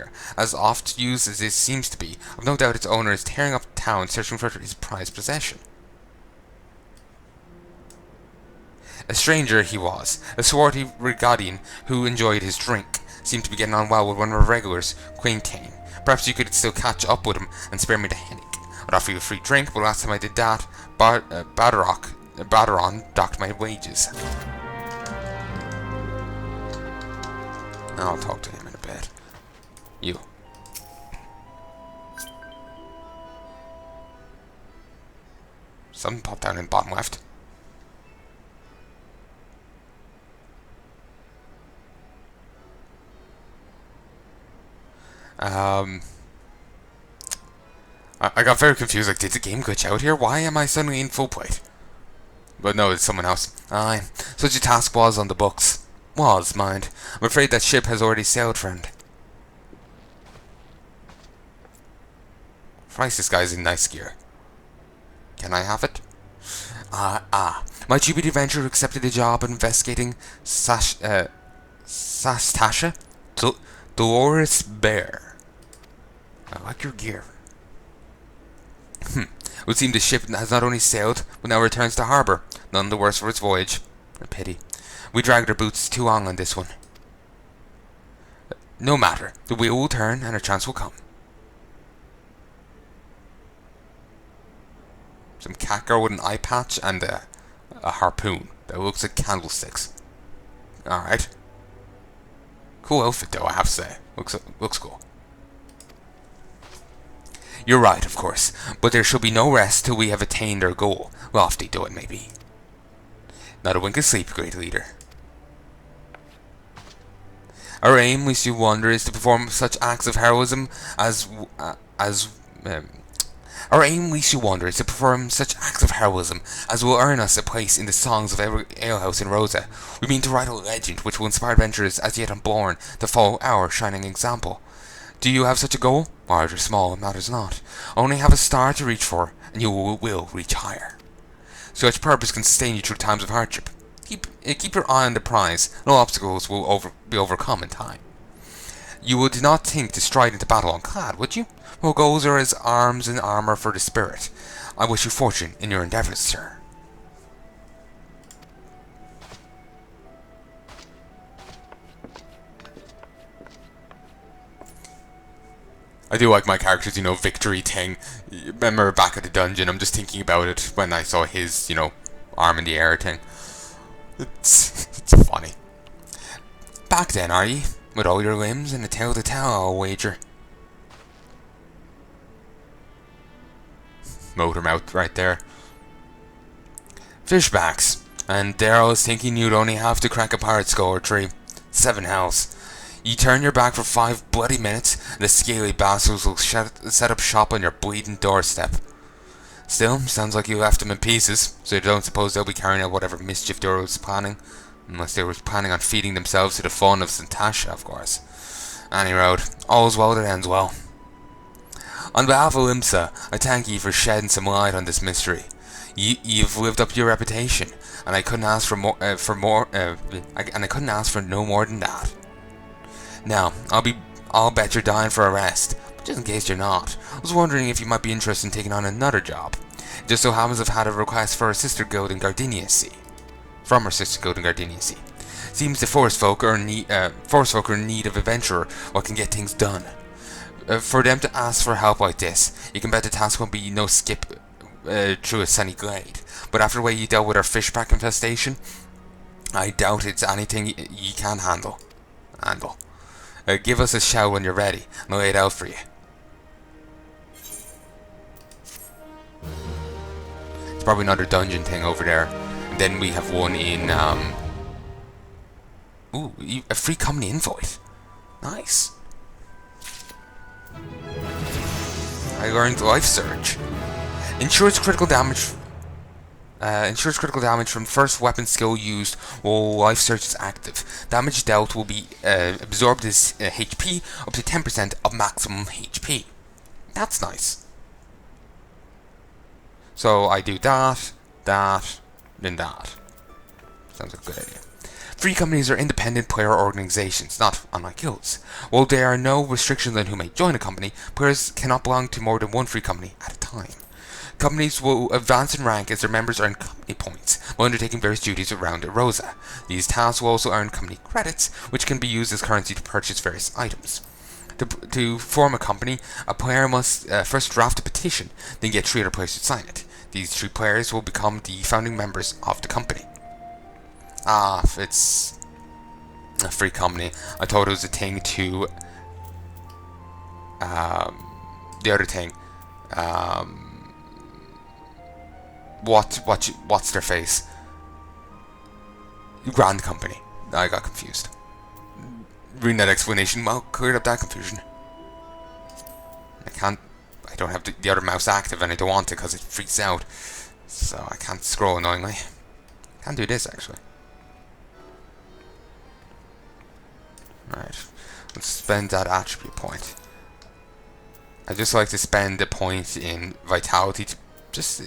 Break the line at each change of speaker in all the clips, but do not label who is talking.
here. As oft used as this seems to be, I've no doubt its owner is tearing up town searching for his prized possession. A stranger he was, a swarthy Rigadian who enjoyed his drink, seemed to be getting on well with one of our regulars, Quintain. Perhaps you could still catch up with him and spare me the headache. I'd offer you a free drink, but last time I did that, Baderon docked my wages. I'll talk to him in a bit. You. Something popped down in the bottom left. I got very confused, like, did the game glitch out here? Why am I suddenly in full plate? But no, it's someone else. Aye, such a task was on the books. Was, mind. I'm afraid that ship has already sailed, friend. Christ, this guy's in nice gear. Can I have it? Might you be the adventurer who accepted a job investigating Sastasha? Dolores Bear. I like your gear. It would seem the ship has not only sailed, but now returns to harbour. None the worse for its voyage. A pity. We dragged our boots too long on this one. No matter. The wheel will turn and a chance will come. Some cat girl with an eye patch and a harpoon that looks like candlesticks. Alright. Cool outfit though, I have to say. Looks cool. You're right, of course, but there shall be no rest till we have attained our goal. Lofty though it may be. Not a wink of sleep, great leader. Our aim, lest you wonder, is to perform such acts of heroism Our aim, lest you wonder, is to perform such acts of heroism as will earn us a place in the songs of every alehouse in Rosa. We mean to write a legend which will inspire adventurers as yet unborn to follow our shining example. Do you have such a goal? Large or small, it matters not. Only have a star to reach for, and you will reach higher. Such purpose can sustain you through times of hardship. Keep your eye on the prize, and all obstacles will be overcome in time. You would not think to stride into battle unclad, would you? Well, goals are as arms and armour for the spirit. I wish you fortune in your endeavours, sir. I do like my character's, victory thing. Remember back at the dungeon, I'm just thinking about it when I saw his, arm in the air thing. It's funny. Back then, are ye? With all your limbs and a tale to tell, I'll wager. Motor mouth right there. Fishbacks. And there I was thinking you'd only have to crack a pirate skull or three. 7 hells. You turn your back for 5 bloody minutes, and the scaly bastards will set up shop on your bleeding doorstep. Still, sounds like you left them in pieces, so you don't suppose they'll be carrying out whatever mischief they were planning. Unless they were planning on feeding themselves to the fun of Santasha, of course. Any road, all's well that ends well. On behalf of Limsa, I thank ye for shedding some light on this mystery. You've lived up to your reputation, and I couldn't ask for I couldn't ask for no more than that. Now, I'll bet you're dying for a rest, but just in case you're not, I was wondering if you might be interested in taking on another job. It just so happens I've had a request for a sister guild in Gardenia Sea. From her sister guild in Gardenia Sea. Seems the forest folk are in need of adventurer what can get things done. For them to ask for help like this, you can bet the task won't be no skip through a sunny glade. But after the way you dealt with our fishback infestation, I doubt it's anything you can handle. Give us a shout when you're ready, and I'll lay it out for you. It's probably another dungeon thing over there. And then we have one in, ooh, a free company invite. Nice. I learned Life Surge. Ensures critical damage from first weapon skill used while Life Surge is active. Damage dealt will be absorbed as HP up to 10% of maximum HP. That's nice. So I do that, then that. Sounds like a good idea. Free companies are independent player organizations, not unlike guilds. While there are no restrictions on who may join a company, players cannot belong to more than one free company at a time. Companies will advance in rank as their members earn company points while undertaking various duties around Erosa. These tasks will also earn company credits, which can be used as currency to purchase various items. To form a company, a player must first draft a petition, then get 3 other players to sign it. These 3 players will become the founding members of the company. Ah, if it's a free company. I thought it was a thing to... the other thing. What's their face? Grand Company. I got confused. Reading that explanation, well, cleared up that confusion. I don't have the other mouse active and I don't want it because it freaks out. So I can't scroll annoyingly. Can't do this actually. Right, let's spend that attribute point. I just like to spend the point in vitality to just...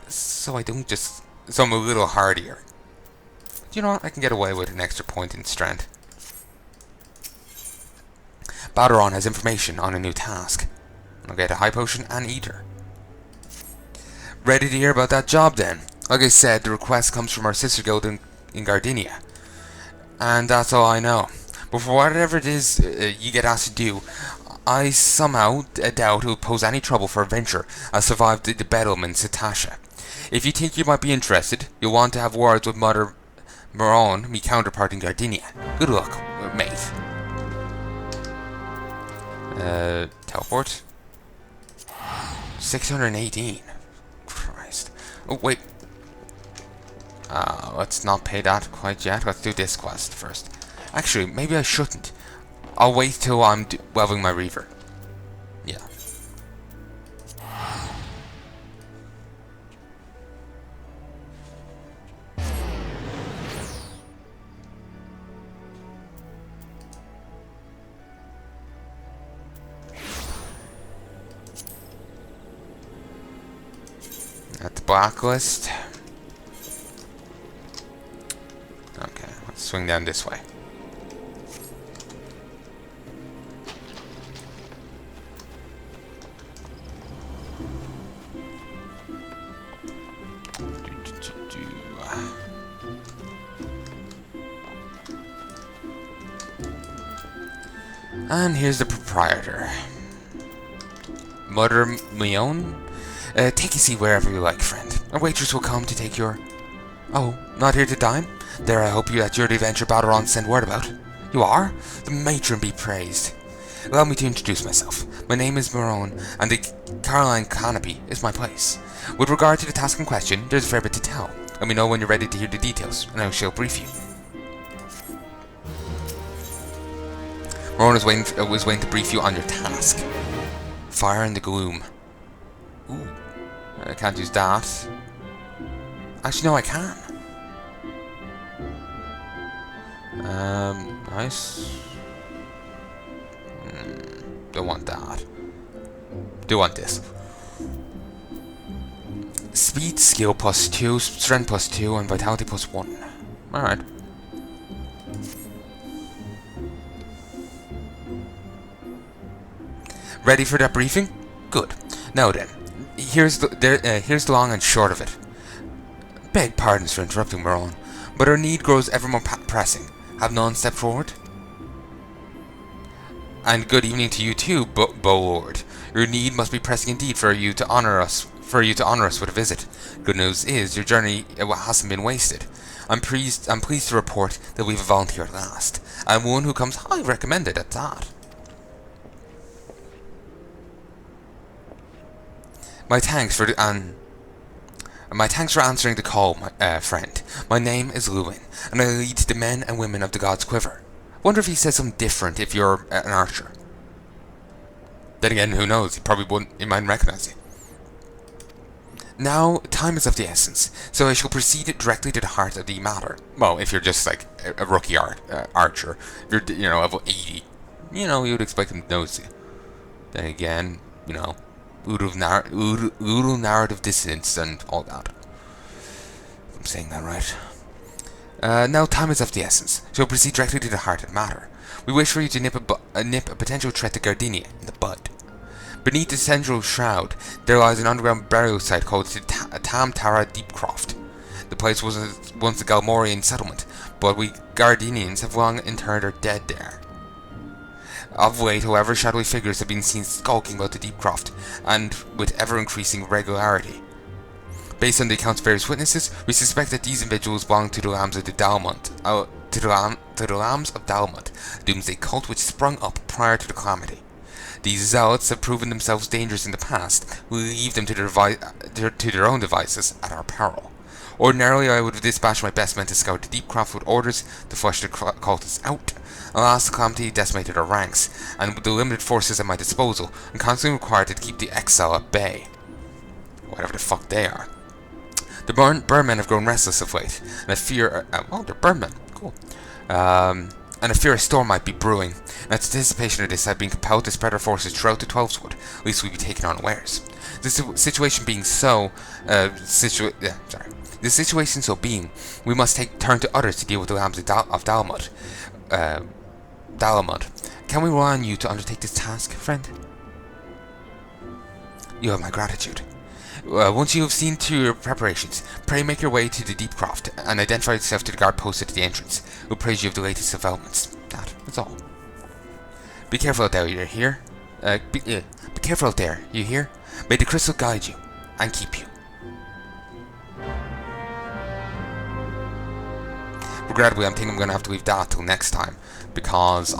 so I'm a little hardier. You know what? I can get away with an extra point in strength. Baderon has information on a new task. I'll get a high potion and ether. Ready to hear about that job then? Like I said, the request comes from our sister guild in Gardinia. And that's all I know. But for whatever it is you get asked to do, I somehow doubt it will pose any trouble for a venture as survived the battle in Satasha. If you think you might be interested, you'll want to have words with Mother Moron, me counterpart in Gardinia. Good luck, mate. Teleport. 618. Christ. Oh, wait. Let's not pay that quite yet. Let's do this quest first. Actually, maybe I shouldn't. I'll wait till I'm leveling my Reaver. Yeah. At the blacklist. Okay, let's swing down this way. And here's the proprietor. Mother Miqo'te? Take a seat wherever you like, friend. A waitress will come to take your... Oh, not here to dine? There I hope you that you're the adventure Baderon sent word about. You are? The matron be praised. Allow me to introduce myself. My name is Moron, and the Caroline Canopy is my place. With regard to the task in question, there's a fair bit to tell. Let me know when you're ready to hear the details, and I shall brief you. Moron was waiting to brief you on your task. Fire in the gloom. Ooh, I can't use that. Actually, no, I can. Nice. Don't want that. Do want this. Speed skill +2, strength +2, and vitality +1. Alright. Ready for that briefing? Good. Now then, here's the long and short of it. Beg pardons for interrupting, Moron, but our need grows ever more pressing. Have none stepped forward? And good evening to you too, Lord. Your need must be pressing indeed for you to honor us with a visit. Good news is your journey hasn't been wasted. I'm pleased to report that we've a volunteer at last, and one who comes highly recommended at that. My thanks for answering the call, friend. My name is Lewin, and I lead the men and women of the God's Quiver. Wonder if he says something different if you're an archer. Then again, who knows? He might recognize you. Now, time is of the essence, so I shall proceed directly to the heart of the matter. Well, if you're just like a rookie archer, if you're level 80, you would expect him to notice you. Then again, Ul'dah narrative dissonance and all that. If I'm saying that right. Now time is of the essence, so proceed directly to the heart of the matter. We wish for you to nip a potential threat to Gardenia in the bud. Beneath the central shroud, there lies an underground burial site called Tam Tara Deepcroft. The place was once a Galmorian settlement, but we Gardenians have long interred our dead there. Of late, however, shadowy figures have been seen skulking about the Deepcroft, and with ever-increasing regularity. Based on the accounts of various witnesses, we suspect that these individuals belong to the Lambs of the Dalmont, to the Lambs of Dalmont, a doomsday cult which sprung up prior to the calamity. These zealots have proven themselves dangerous in the past. We leave them to their own devices at our peril. Ordinarily, I would have dispatched my best men to scout the Deepcroft with orders to flush the cultists out. Alas, the calamity decimated our ranks, and with the limited forces at my disposal, I'm constantly required to keep the exile at bay. Whatever the fuck they are. The Burnmen have grown restless of late, and I fear... well, they're Burnmen. Cool. And I fear a storm might be brewing. In anticipation of this, I've been compelled to spread our forces throughout the Twelveswood, lest we be taken unawares. This situation being so... The situation so being, we must turn to others to deal with the Lambs of Dalmont. Dalamud. Can we rely on you to undertake this task, friend? You have my gratitude. Once you have seen to your preparations, pray make your way to the Deepcroft and identify yourself to the guard posted at the entrance. We'll praise you of the latest developments. That's all. Be careful out there, you hear? Be careful out there, you hear? May the crystal guide you and keep you. Regrettably, I'm thinking I'm going to have to leave that till next time, because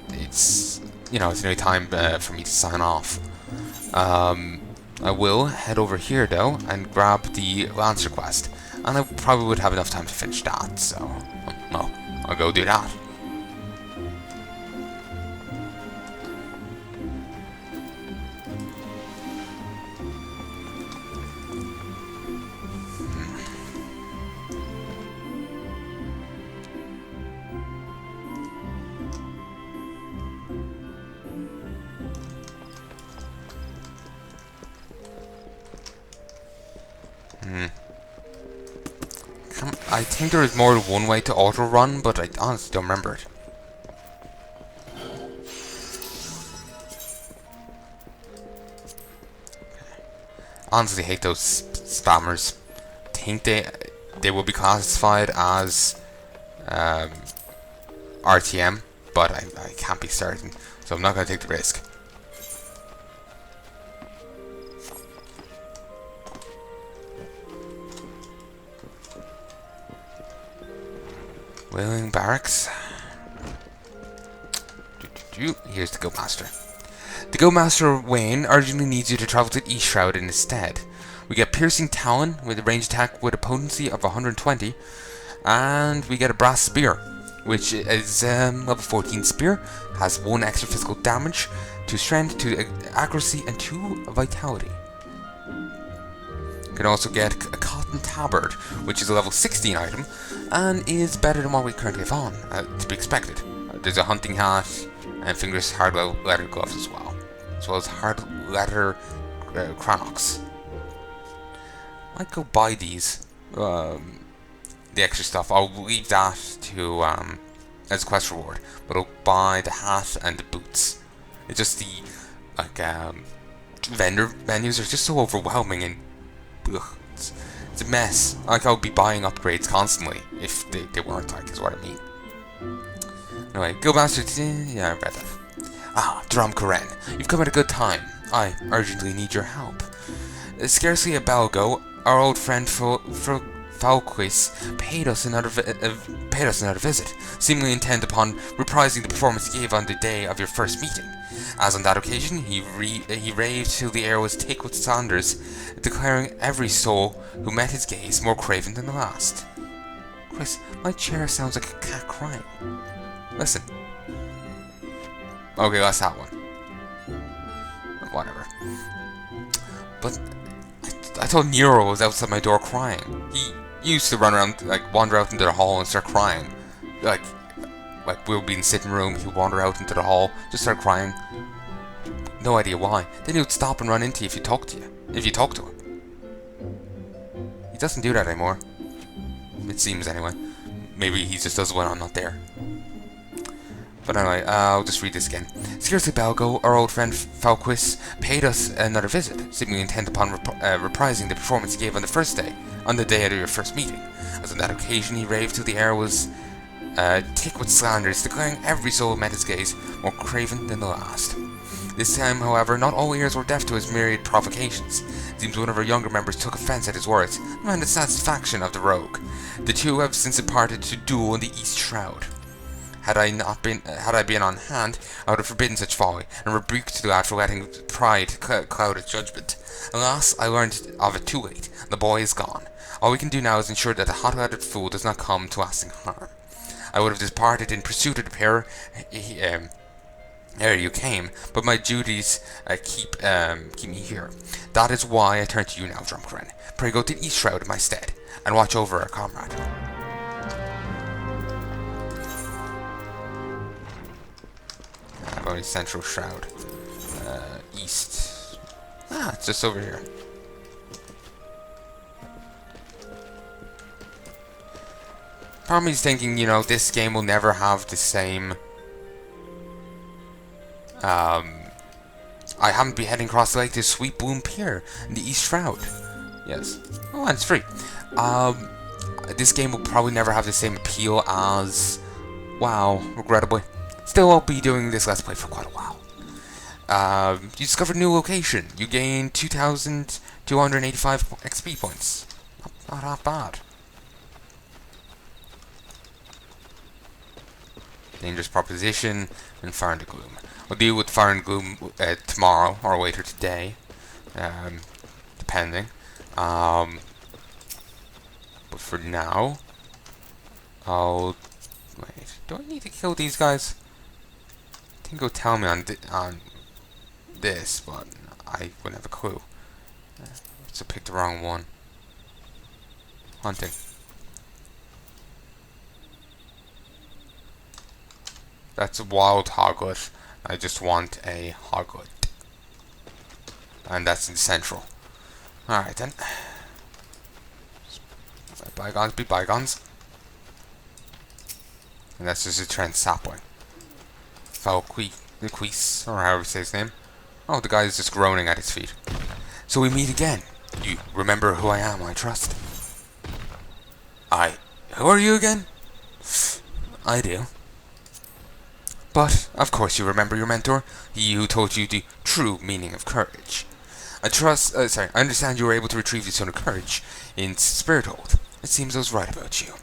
it's nearly time for me to sign off. I will head over here though and grab the Lancer quest, and I probably would have enough time to finish that, so well, I'll go do that. I think there is more than one way to auto-run, but I honestly don't remember it. Honestly hate those spammers. Think they will be classified as RTM, but I can't be certain, so I'm not going to take the risk. Whaling Barracks. Here's the Guildmaster. The Guildmaster Wayne urgently needs you to travel to the East Shroud instead. We get Piercing Talon with a ranged attack with a potency of 120, and we get a Brass Spear, which is level 14 spear, has 1 extra physical damage, 2 strength, 2 accuracy, and 2 vitality. You can also get a Cotton Tabard, which is a level 16 item, and is better than what we currently have on, to be expected. There's a hunting hat, and fingers hard leather gloves as well as hard leather Chronox. I might go buy these, the extra stuff. I'll leave that to as a quest reward, but I'll buy the hat and the boots. It's just the vendor menus are just so overwhelming and it's a mess. Like, I would be buying upgrades constantly if they weren't, like, is what I mean. Anyway, Guildmaster, yeah, I read that. Ah, Drum Karen, you've come at a good time. I urgently need your help. Scarcely a bell ago, our old friend Foulques paid us another visit, seemingly intent upon reprising the performance he gave on the day of your first meeting. As on that occasion, he raved till the air was thick with Sanders, declaring every soul who met his gaze more craven than the last. Chris, my chair sounds like a cat crying. Listen. Okay, that's that one. Whatever. But I thought Nero was outside my door crying. He used to run around, like, wander out into the hall and start crying. Like we'll be in the sitting room, he'd wander out into the hall, just start crying. No idea why. Then he would stop and run into you if you talk to him. He doesn't do that anymore. It seems, anyway. maybe he just does when I'm not there. But anyway, I'll just read this again. Scarcely Belgo, our old friend Foulques, paid us another visit, seemingly intent upon reprising the performance he gave on the first day, on the day of your first meeting. As on that occasion, he raved till the air was thick with slanders, declaring every soul met his gaze more craven than the last. This time, however, not all ears were deaf to his myriad provocations. It seems one of our younger members took offence at his words, and the satisfaction of the rogue. The two have since departed to duel in the East Shroud. Had I been on hand, I would have forbidden such folly, and rebuked the lad for letting pride cloud his judgment. Alas, I learned of it too late. The boy is gone. All we can do now is ensure that the hot-headed fool does not come to lasting harm. I would have departed in pursuit of the pair ere you came, but my duties keep me here. That is why I turn to you now, Drumcren. Pray go to the East Shroud in my stead, and watch over our comrade. Going Central Shroud. East. It's just over here. Probably he's thinking, this game will never have the same... I haven't been heading across the lake to Sweet Bloom Pier in the East Shroud. Yes. Oh, and it's free. This game will probably never have the same appeal as... WoW, regrettably. Still won't be doing this Let's Play for quite a while. You discovered a new location. You gained 2,285 XP points. Not half bad. Dangerous Proposition and Fire and Gloom. We'll deal with Fire and Gloom tomorrow or later today. Depending. But for now... Wait, do I need to kill these guys? I think he'll tell me on this, but I wouldn't have a clue. So pick the wrong one. Hunting. That's a wild hoglet. I just want a hoglet. And that's in Central. Alright then. Let bygones be bygones. And that's just a trend sapling. Foulques, or however you say his name. Oh, the guy is just groaning at his feet. So we meet again. You remember who I am, I trust. Who are you again? I do. But, of course you remember your mentor, he who taught you the true meaning of courage. I understand you were able to retrieve the Stone of Courage in Spirithold. It seems I was right about you.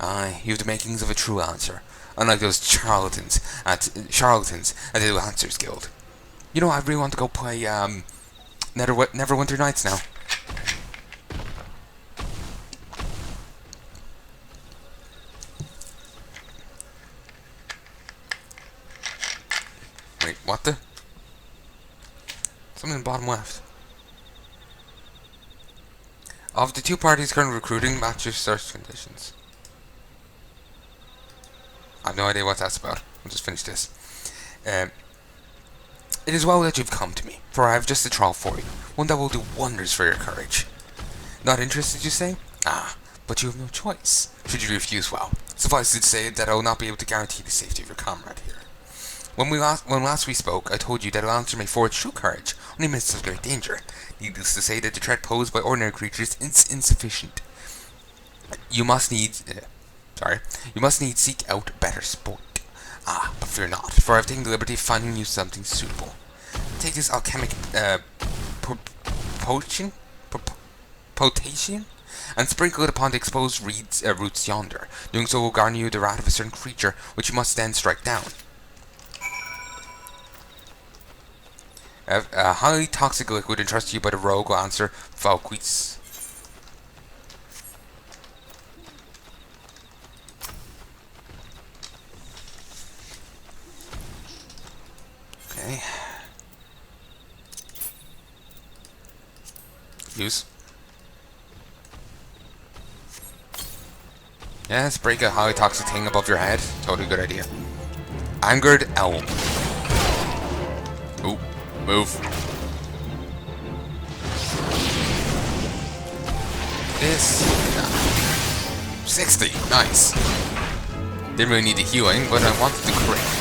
You have the makings of a true answer. Unlike those charlatans at the Lancers Guild. I really want to go play Neverwinter Nights now. Wait, what the? Something in the bottom left. Of the two parties currently recruiting, match your search conditions. I have no idea what that's about. I'll just finish this. It is well that you've come to me, for I have just a trial for you, one that will do wonders for your courage. Not interested, you say? But you have no choice. Should you refuse, well, suffice it to say that I will not be able to guarantee the safety of your comrade here. When last we spoke, I told you that a lancer may forge true courage, only amidst of great danger. Needless to say that the threat posed by ordinary creatures is insufficient. You must needs seek out better sport. But fear not, for I have taken the liberty of finding you something suitable. Take this alchemic potation and sprinkle it upon the exposed roots yonder. Doing so will garner you the wrath of a certain creature, which you must then strike down. A highly toxic liquid entrusted to you by the rogue lancer Foulques. Okay. Use. Yeah, let's break a highly toxic thing above your head. Totally good idea. Angered Elm. Ooh, move. This. 60, nice. Didn't really need the healing, but I wanted the crit.